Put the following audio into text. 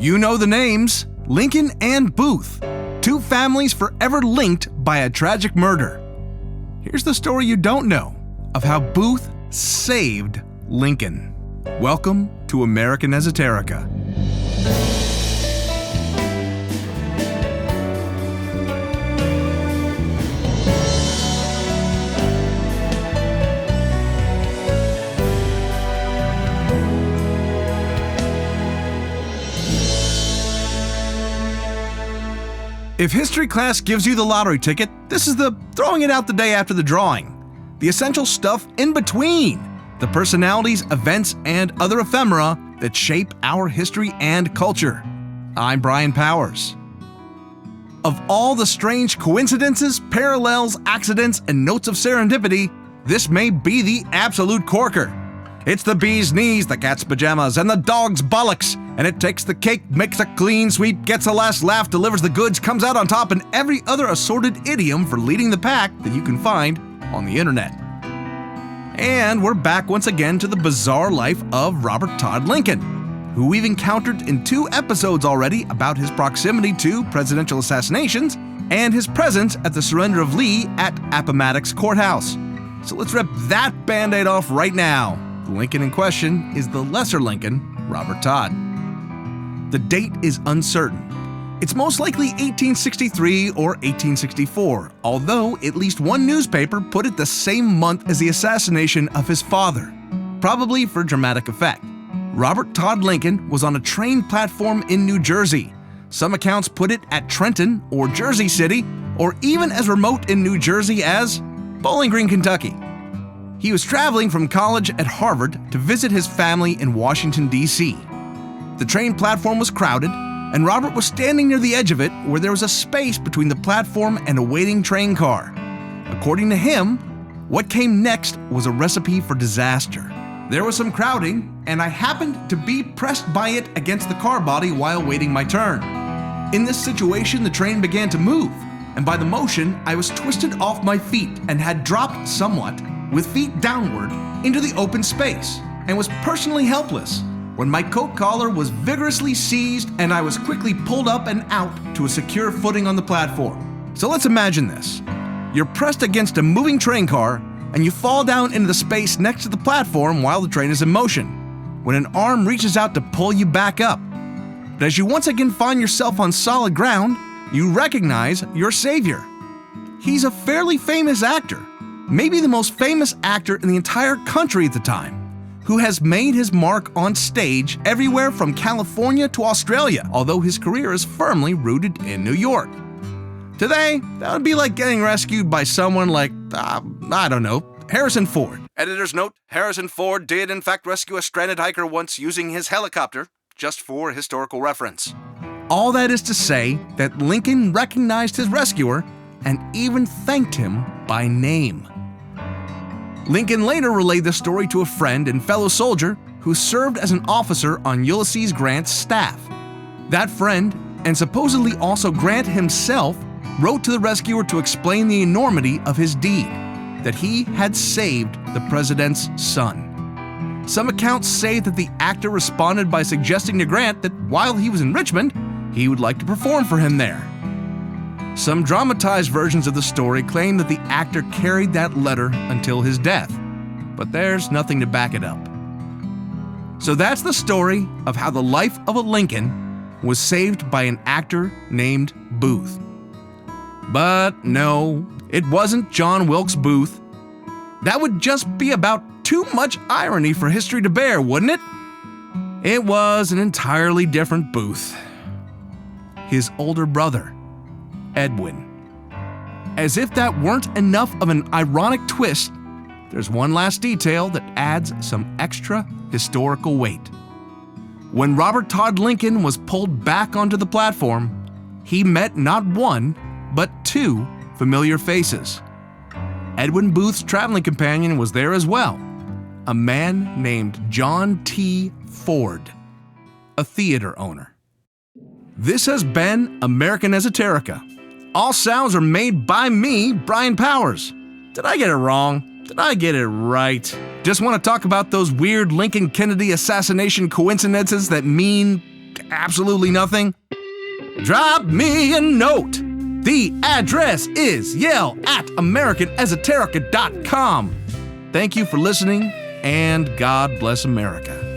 You know the names, Lincoln and Booth, two families forever linked by a tragic murder. Here's the story you don't know of how Booth saved Lincoln. Welcome to American Esoterica. If history class gives you the lottery ticket, this is the throwing it out the day after the drawing. The essential stuff in between. The personalities, events, and other ephemera that shape our history and culture. I'm Brian Powers. Of all the strange coincidences, parallels, accidents, and notes of serendipity, this may be the absolute corker. It's the bee's knees, the cat's pajamas, and the dog's bollocks. And it takes the cake, makes a clean sweep, gets the last laugh, delivers the goods, comes out on top, and every other assorted idiom for leading the pack that you can find on the internet. And we're back once again to the bizarre life of Robert Todd Lincoln, who we've encountered in 2 episodes already about his proximity to presidential assassinations and his presence at the surrender of Lee at Appomattox Courthouse. So let's rip that Band-Aid off right now. The Lincoln in question is the lesser Lincoln, Robert Todd. The date is uncertain. It's most likely 1863 or 1864, although at least one newspaper put it the same month as the assassination of his father, probably for dramatic effect. Robert Todd Lincoln was on a train platform in New Jersey. Some accounts put it at Trenton or Jersey City, or even as remote in New Jersey as Bowling Green, Kentucky. He was traveling from college at Harvard to visit his family in Washington, D.C. The train platform was crowded, and Robert was standing near the edge of it where there was a space between the platform and a waiting train car. According to him, what came next was a recipe for disaster. There was some crowding, and I happened to be pressed by it against the car body while waiting my turn. In this situation, the train began to move, and by the motion, I was twisted off my feet and had dropped somewhat, with feet downward, into the open space, and was personally helpless when my coat collar was vigorously seized and I was quickly pulled up and out to a secure footing on the platform. So let's imagine this. You're pressed against a moving train car and you fall down into the space next to the platform while the train is in motion, when an arm reaches out to pull you back up. But as you once again find yourself on solid ground, you recognize your savior. He's a fairly famous actor, maybe the most famous actor in the entire country at the time, who has made his mark on stage everywhere from California to Australia, although his career is firmly rooted in New York. Today, that would be like getting rescued by someone like, Harrison Ford. Editor's note, Harrison Ford did in fact rescue a stranded hiker once using his helicopter, just for historical reference. All that is to say that Lincoln recognized his rescuer and even thanked him by name. Lincoln later relayed the story to a friend and fellow soldier who served as an officer on Ulysses Grant's staff. That friend, and supposedly also Grant himself, wrote to the rescuer to explain the enormity of his deed, that he had saved the president's son. Some accounts say that the actor responded by suggesting to Grant that while he was in Richmond, he would like to perform for him there. Some dramatized versions of the story claim that the actor carried that letter until his death, but there's nothing to back it up. So that's the story of how the life of a Lincoln was saved by an actor named Booth. But no, it wasn't John Wilkes Booth. That would just be about too much irony for history to bear, wouldn't it? It was an entirely different Booth. His older brother, Edwin. As if that weren't enough of an ironic twist, there's one last detail that adds some extra historical weight. When Robert Todd Lincoln was pulled back onto the platform, he met not one, but 2 familiar faces. Edwin Booth's traveling companion was there as well, a man named John T. Ford, a theater owner. This has been American Esoterica. All sounds are made by me, Brian Powers. Did I get it wrong? Did I get it right? Just want to talk about those weird Lincoln Kennedy assassination coincidences that mean to absolutely nothing? Drop me a note. The address is yell@americanesoterica.com. Thank you for listening, and God bless America.